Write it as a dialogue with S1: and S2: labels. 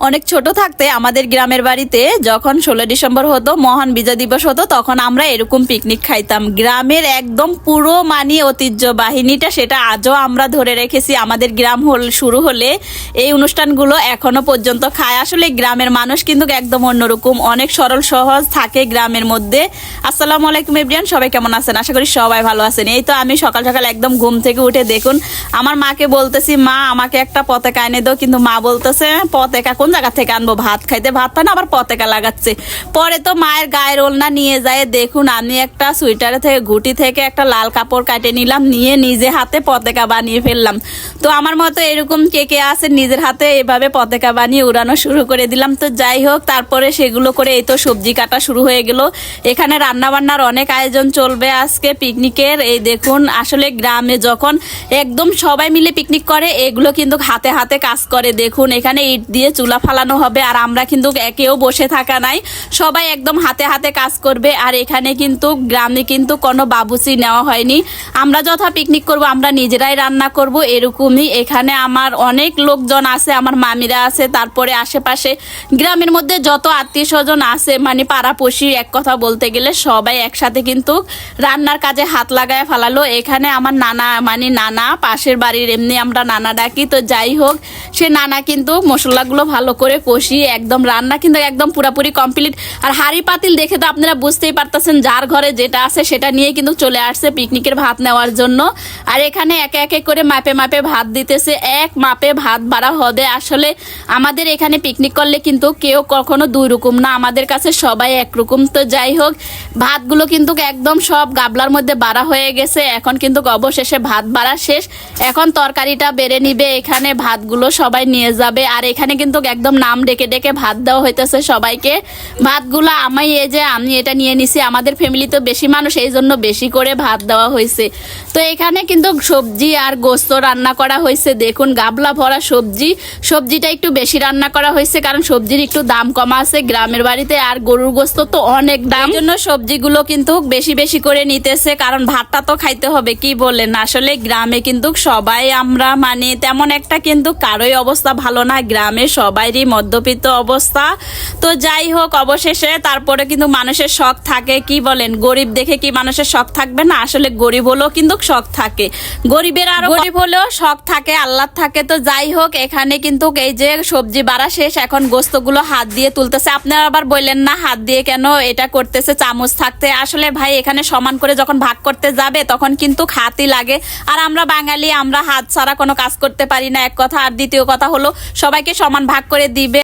S1: অনেক ছোট থাকতে আমাদের গ্রামের বাড়িতে যখন 16 ডিসেম্বর হতো, মহান বিজয় দিবস হতো, তখন আমরা এরকম পিকনিক খাইতাম। গ্রামের একদম পুরো ঐতিহ্য বাহিনীটা সেটা আজও আমরা ধরে রেখেছি। আমাদের গ্রাম শুরু হলে এই অনুষ্ঠানগুলো এখনো পর্যন্ত খায়। আসলে গ্রামের মানুষ কিন্তু একদম অন্যরকম, অনেক সরল সহজ থাকে গ্রামের মধ্যে। আসসালামু আলাইকুম এভরিওয়ান, সবাই কেমন আছেন? আশা করি সবাই ভালো আছেন। এই তো আমি সকাল সকাল একদম ঘুম থেকে উঠে দেখুন আমার মাকে বলতেছি, মা আমাকে একটা পতাকা এনে দাও, কিন্তু মা বলতেছে পতাকা কোন জায়গা থেকে আনবো, ভাত খাইতে ভাত পায় না, আবার পতাকা লাগাচ্ছে। পরে তো মায়ের গায়ের ওলনা নিয়ে যায়, দেখুন আমি একটা সুইটার থেকে ঘুটি থেকে একটা লাল কাপড় কাটে নিলাম, নিয়ে নিজে হাতে পতাকা বানিয়ে ফেললাম। তো আমার মতো এরকম কে কে আছে নিজের হাতে এভাবে পতাকা বানিয়ে উড়ানো শুরু করে দিলাম। তো যাই হোক, তারপরে সেগুলো করে এই তো সবজি কাটা শুরু হয়ে গেল। এখানে রান্না বান্নার অনেক আয়োজন চলবে আজকে পিকনিকের। এই দেখুন, আসলে গ্রামে যখন একদম সবাই মিলে পিকনিক করে এগুলো কিন্তু হাতে হাতে কাজ করে। দেখুন এখানে ইট দিয়ে চুলা ফালানো হবে, আর আমরা কিন্তু কেউ বসে থাকা নাই, সবাই একদম হাতে হাতে কাজ করবে। আর এখানে কিন্তু গ্রামে কিন্তু কোনো বাবুচি নেওয়া হয়নি, আমরা যথা পিকনিক করব আমরা নিজেরাই রান্না করব এরকমই। এখানে আমার অনেক লোকজন আছে, আমার মামিরা আছে, তারপরে আশেপাশে গ্রামের মধ্যে যত আত্মীয় স্বজন আছে, মানে পাড়াপড়শি এক কথা বলতে গেলে সবাই একসাথে কিন্তু রান্নার কাজে হাত লাগায় ফেলালো। এখানে আমার নানা, মানে নানা পাশের বাড়ির, এমনি আমরা নানা ডাকি। তো যাই হোক, সে নানা কিন্তু মশলাগুলো ভালো করে কষিয়ে একদম রান্না কিন্তু একদম পুরাপুরি কমপ্লিট। আর হাঁড়ি পাতিল দেখে তো আপনারা বুঝতেই পারতেছেন, যার ঘরে যেটা আছে সেটা নিয়ে কিন্তু চলে আসছে পিকনিকের ভাত নেওয়ার জন্য। আর এখানে একে একে করে মাপে মাপে ভাত দিতেছে, এক মাপে ভাত বাড়া হবে। আসলে আমাদের এখানে পিকনিক করলে কিন্তু কেউ কখনো দুই রকম না, আমাদের কাছে সবাই একরকম। তো যাই হোক, ভাতগুলো কিন্তু একদম সব গাবলার মধ্যে বাড়া হয়ে গেছে। এখন কিন্তু অবশেষে ভাত বাড়া শেষ, এখন তরকারিটা বেড়ে নিবে, এখানে ভাতগুলো সবাই নিয়ে যাবে। আর এখানে কিন্তু একদম নাম ডেকে ডেকে ভাত দেওয়া হইতেছে সবাইকে। ভাতগুলো আমি এটা নিয়ে নিছি, আমাদের ফ্যামিলি তো বেশি মানুষ, এই জন্য বেশি করে ভাত দেওয়া হয়েছে। তো এখানে কিন্তু সবজি আর গোস্ত রান্না করা হয়েছে। দেখুন গাবলা ভরা সবজিটা একটু বেশি রান্না করা হয়েছে, কারণ সবজির একটু দাম কমা আছে গ্রামের বাড়িতে, আর গরুর গোস্ত তো অনেক দাম, জন্য সবজিগুলো কিন্তু বেশি বেশি করে নিতেছে, কারণ ভাতটা তো খাইতে হবে। কি বলেন? আসলে গ্রামে কিন্তু সবাই আমরা, মানে তেমন একটা কিন্তু কারোই অবস্থা ভালো না, গ্রামে সবাইরই মধ্যবিত্ত অবস্থা। তো যাই হোক, অবশেষে তারপরে কিন্তু মানুষের শখ থাকে। কি বলেন, গরিব দেখে কি মানুষের শখ থাকবে না? আসলে গরিব হলেও কিন্তু শখ থাকে, গরিবের আরো গরিব হলেও শখ থাকে, আল্লাহ থাকে। তো যাই হোক, এখানে কিন্তু এই যে সবজি বাড়া শেষ, এখন গোস্তগুলো হাত দিয়ে তুলতেছে। আপনারা আবার বললেন না হাত দিয়ে কেন এটা করতেছে, চামচ থাকতে। আসলে ভাই এখানে সমান করে যখন ভাগ করতে যাবে তখন কিন্তু হাতই লাগে, আর আমরা বাঙালি, আমরা হাত ছাড়া কোনো কাজ করতে পারি না এক কথা। আর দ্বিতীয় কথা হলো সবাইকে সমান ভাগ করে দিবে।